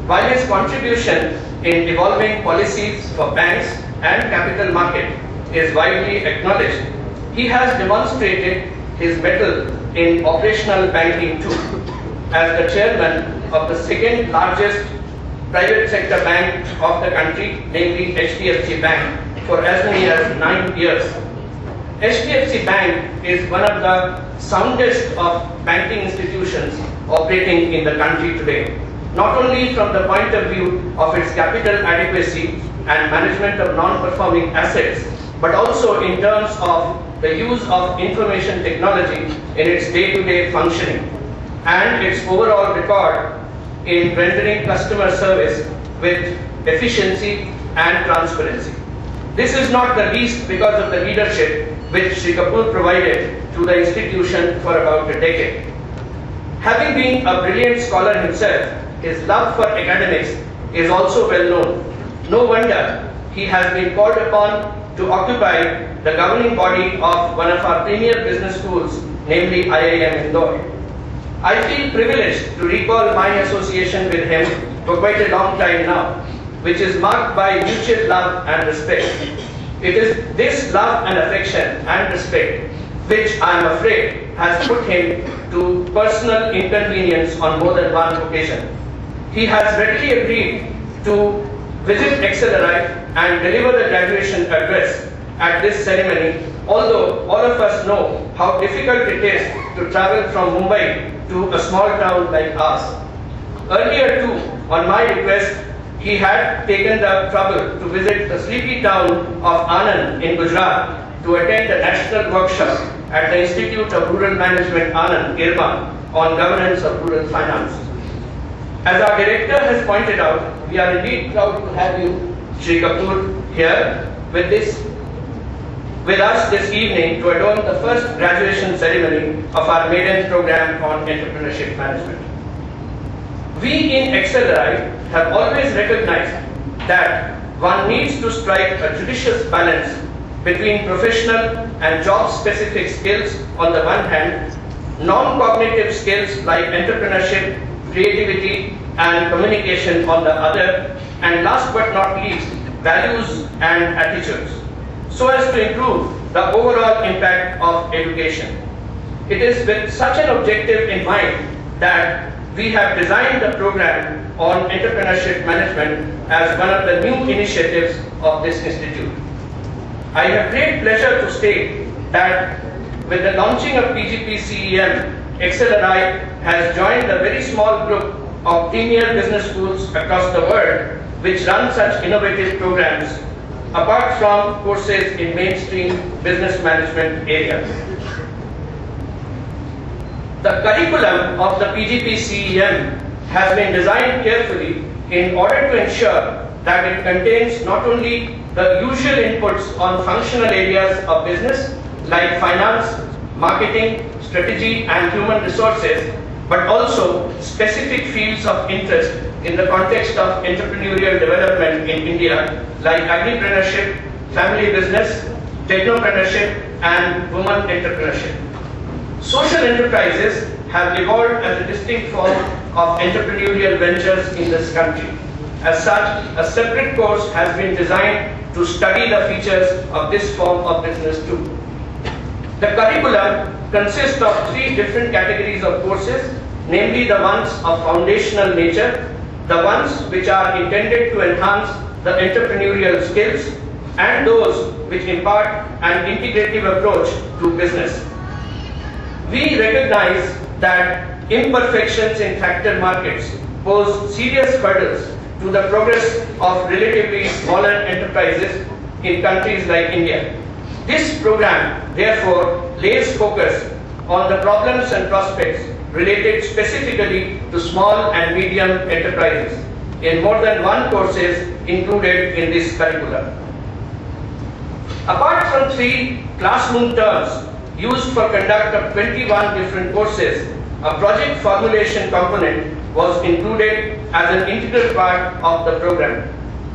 While his contribution in evolving policies for banks and capital market is widely acknowledged, he has demonstrated his mettle in operational banking too, as the chairman of the second largest private sector bank of the country, namely HDFC Bank, for as many as 9 years. HDFC Bank is one of the soundest of banking institutions operating in the country today, not only from the point of view of its capital adequacy and management of non-performing assets, but also in terms of the use of information technology in its day-to-day functioning and its overall record in rendering customer service with efficiency and transparency. This is not the least because of the leadership which Sri Kapoor provided to the institution for about a decade. Having been a brilliant scholar himself, his love for academics is also well known. No wonder he has been called upon to occupy the governing body of one of our premier business schools, namely IIM Indore. I feel privileged to recall my association with him for quite a long time now, which is marked by mutual love and respect. It is this love and affection and respect which I am afraid has put him to personal inconvenience on more than one occasion. He has readily agreed to visit Accelerate and deliver the graduation address at this ceremony, although all of us know how difficult it is to travel from Mumbai to a small town like ours. Earlier too, on my request, he had taken the trouble to visit the sleepy town of Anand in Gujarat to attend a national workshop at the Institute of Rural Management Anand, IRMA, on governance of rural finance. As our director has pointed out, we are indeed proud to have you, Sri Kapoor, here with us this evening to adorn the first graduation ceremony of our maiden program on entrepreneurship management. We in Accelerate have always recognized that one needs to strike a judicious balance between professional and job-specific skills on the one hand, non-cognitive skills like entrepreneurship, creativity and communication on the other, and last but not least, values and attitudes, so as to improve the overall impact of education. It is with such an objective in mind that we have designed the program on entrepreneurship management as one of the new initiatives of this institute. I have great pleasure to state that with the launching of PGP-CEM, Accelerate has joined a very small group of premier business schools across the world which run such innovative programs apart from courses in mainstream business management areas. The curriculum of the PGP-CEM has been designed carefully in order to ensure that it contains not only the usual inputs on functional areas of business like finance, marketing, strategy and human resources, but also specific fields of interest in the context of entrepreneurial development in India like agripreneurship, family business, technopreneurship and women entrepreneurship. Social enterprises have evolved as a distinct form of entrepreneurial ventures in this country. As such, a separate course has been designed to study the features of this form of business too. The curriculum consists of 3 different categories of courses, namely the ones of foundational nature, the ones which are intended to enhance the entrepreneurial skills, and those which impart an integrative approach to business. We recognize that imperfections in fractal markets pose serious hurdles to the progress of relatively smaller enterprises in countries like India. This program, therefore, lays focus on the problems and prospects related specifically to small and medium enterprises in more than one courses included in this curriculum. Apart from 3 classroom terms used for conduct of 21 different courses, a project formulation component was included as an integral part of the program.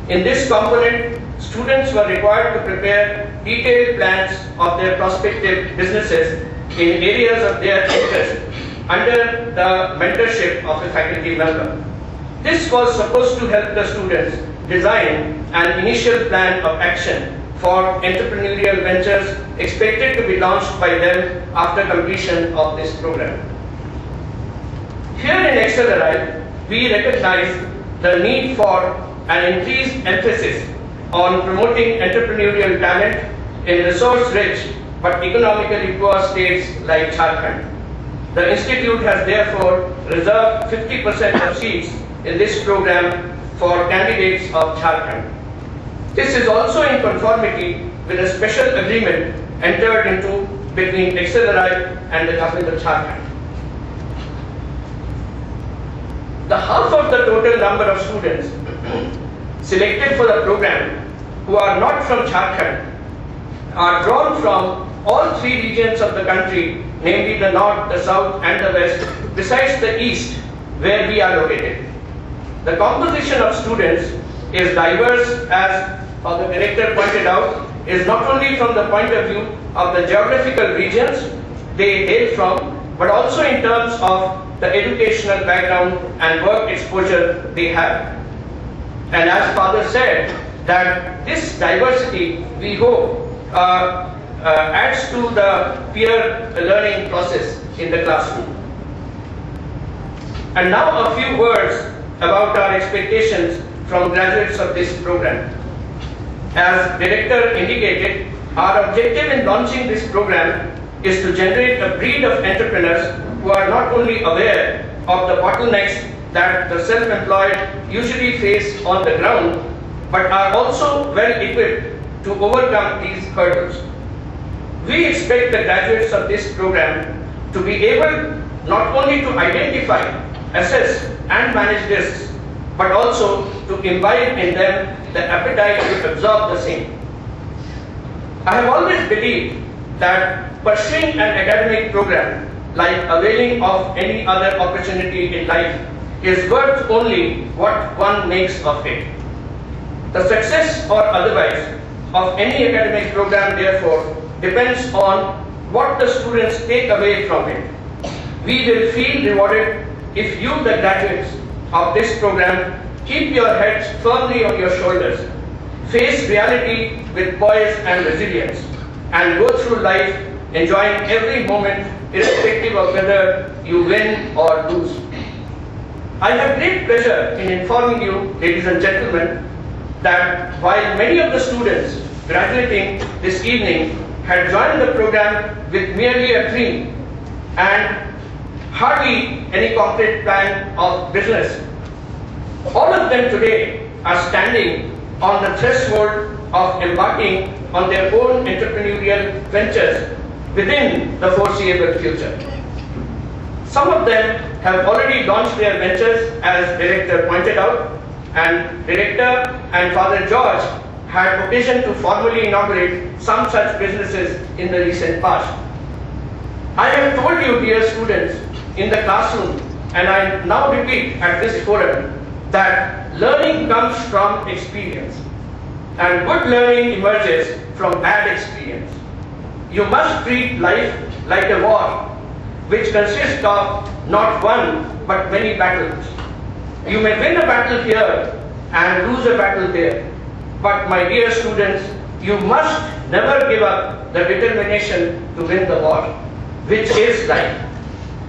In this component, students were required to prepare detailed plans of their prospective businesses in areas of their interest under the mentorship of a faculty member. This was supposed to help the students design an initial plan of action for entrepreneurial ventures expected to be launched by them after completion of this program. Here in Accelerate, we recognize the need for an increased emphasis on promoting entrepreneurial talent in resource-rich but economically poor states like Jharkhand. The Institute has therefore reserved 50% of seats in this program for candidates of Jharkhand. This is also in conformity with a special agreement entered into between Accelerate and the government of Jharkhand. The half of the total number of students selected for the program who are not from Jharkhand are drawn from all three regions of the country, namely the north, the south and the west, besides the east where we are located. The composition of students is diverse, as the director pointed out, is not only from the point of view of the geographical regions they hail from, but also in terms of the educational background and work exposure they have. And as Father said, that this diversity, we hope, adds to the peer learning process in the classroom. And now a few words about our expectations from graduates of this program. As Director indicated, our objective in launching this program is to generate a breed of entrepreneurs who are not only aware of the bottlenecks that the self-employed usually face on the ground, but are also well equipped to overcome these hurdles. We expect the graduates of this program to be able not only to identify, assess and manage risks, but also to imbibe in them the appetite to absorb the same. I have always believed that pursuing an academic program, like availing of any other opportunity in life, is worth only what one makes of it. The success or otherwise of any academic program, therefore, depends on what the students take away from it. We will feel rewarded if you, the graduates of this program, keep your heads firmly on your shoulders, face reality with poise and resilience, and go through life enjoying every moment irrespective of whether you win or lose. I have great pleasure in informing you, ladies and gentlemen, that while many of the students graduating this evening had joined the program with merely a dream and hardly any concrete plan of business, all of them today are standing on the threshold of embarking on their own entrepreneurial ventures within the foreseeable future. Some of them have already launched their ventures, as Director pointed out, and Director and Father George had occasion to formally inaugurate some such businesses in the recent past. I have told you, dear students, in the classroom, and I now repeat at this forum, that learning comes from experience, and good learning emerges from bad experience. You must treat life like a war, which consists of not one but many battles. You may win a battle here and lose a battle there, but my dear students, you must never give up the determination to win the war, which is life.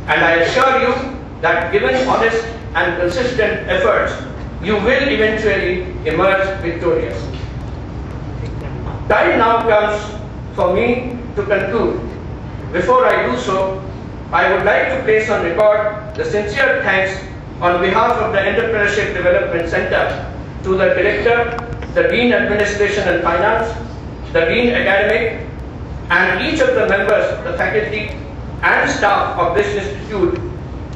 And I assure you that given honest and consistent efforts, you will eventually emerge victorious. Time now comes for me to conclude. Before I do so, I would like to place on record the sincere thanks on behalf of the Entrepreneurship Development Center to the Director, the Dean Administration and Finance, the Dean Academic, and each of the members, the faculty and staff of this institute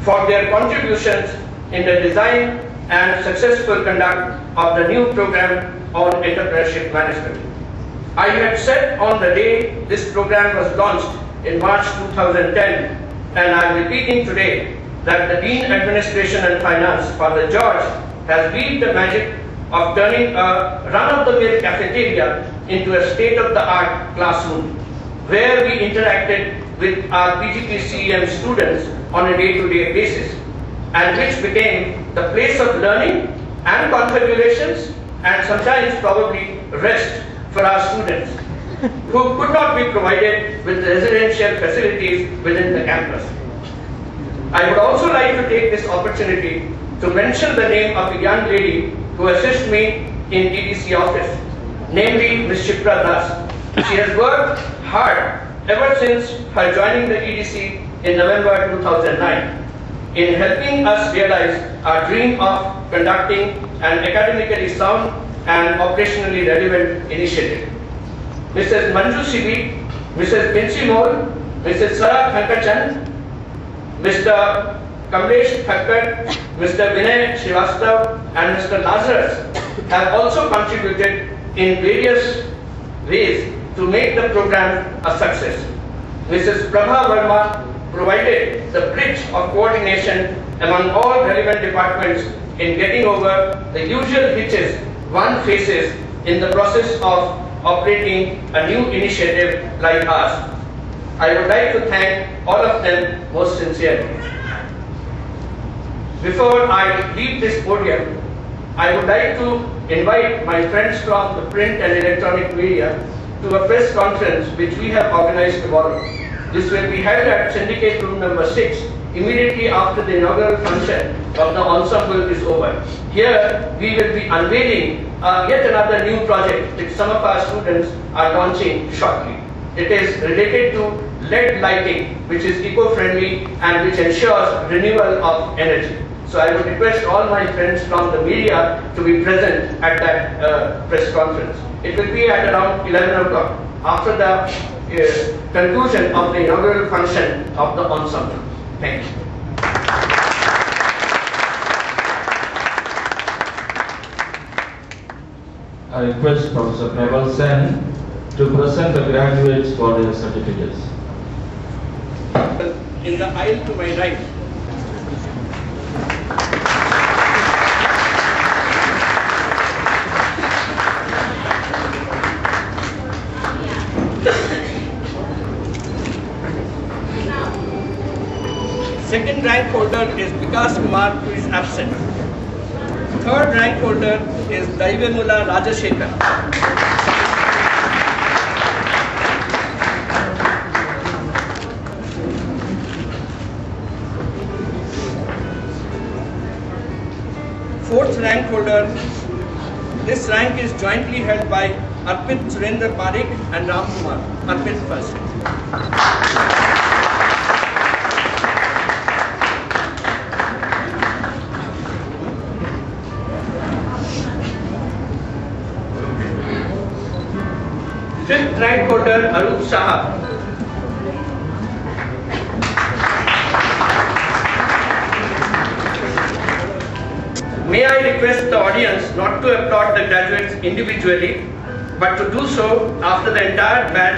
for their contributions in the design and successful conduct of the new program on entrepreneurship management. I had said on the day this program was launched in March 2010, and I am repeating today, that the Dean Administration and Finance, Father George, has weaved the magic of turning a run-of-the-mill cafeteria into a state-of-the-art classroom, where we interacted with our PGP-CEM students on a day-to-day basis. and which became the place of learning and confabulations and sometimes probably rest for our students who could not be provided with residential facilities within the campus. I would also like to take this opportunity to mention the name of a young lady who assists me in EDC office, namely Ms. Shipra Das. She has worked hard ever since her joining the EDC in November 2009 in helping us realize our dream of conducting an academically sound and operationally relevant initiative. Mrs. Manju Sibi, Mrs. Pinsi Mol, Mrs. Sarah Thankachan, Mr. Kamlesh Thakkar, Mr. Vinay Srivastav and Mr. Lazarus have also contributed in various ways to make the program a success. Mrs. Prabha Verma provided the bridge of coordination among all relevant departments in getting over the usual hitches one faces in the process of operating a new initiative like ours. I would like to thank all of them most sincerely. Before I leave this podium, I would like to invite my friends from the print and electronic media to a press conference which we have organized tomorrow. This will be held at Syndicate Room number 6 immediately after the inaugural function of the ensemble is over. Here we will be unveiling yet another new project which some of our students are launching shortly. It is related to LED lighting, which is eco-friendly and which ensures renewal of energy. So I would request all my friends from the media to be present at that press conference. It will be at around 11 o'clock after the conclusion of the inaugural function of the ensemble. Thank you. I request Professor Prabal Sen to present the graduates for their certificates. In the aisle to my right. Second rank holder is Vikas Kumar, who is absent. Third rank holder is Daivemula Rajashekar. Fourth rank holder, this rank is jointly held by Arpit Surendra Parekh and Ram Kumar. Arpit first. Fifth rank holder Arup Shah. May I request the audience not to applaud the graduates individually, but to do so after the entire batch